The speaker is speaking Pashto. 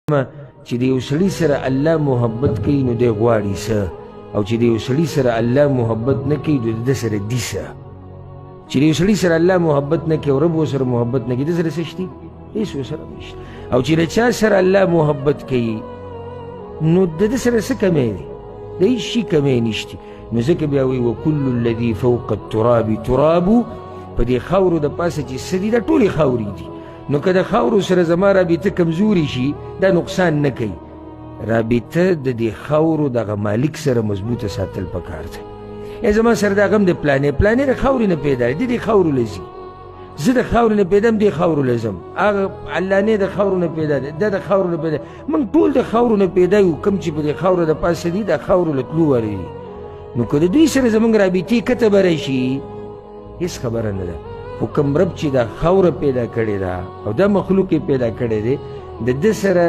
چې د یو سړي سره الله محبت کوي نو دی غواړي څه، او چې د یو سړي سره الله محبت نه کوي نو د ده سره دي څه. چې د یو سړي سره الله محبت نه کوي او رب ورسره محبت نه کوي د سره څه شته؟ هېڅ ورسره نشته. او چې د چا سره الله محبت کوي نو د ده سره څه کمی دی؟ د هېڅ شي کمی نشته. نو ځکه بیا وایي وکل الذي فوق التراب تراب، په دې خاورو د پاسه چې څه دي دا ټولې خاورې دي. نو که د خاورو سره زما رابطه کمزوري شي دا نقصان نه کوي. رابطه د دې خاورو دغه مالک سره مضبوطه ساتل پکار دی. یا زما سره دا غم د پلانې د خاورې نه پیدا دی، د دې خاورو له ځي. زه د خاورې نه پیدا م دې خاورو له ځم. هغه علانې د خاورو نه پیدا دی، دا د خاورو نه پیدا. موږ ټول د خاورو نه پیدا یو، کوم چې په دې خاورو د پاسه دي دا خاورو له تلو ورې دي. نو که د دوی سره زموږ رابطې کته بری شي هېڅ خبره نه ده. خو کوم رب چې دا خاوره پیدا کړې ده او دا مخلوق یې پیدا کړی دی د ده سره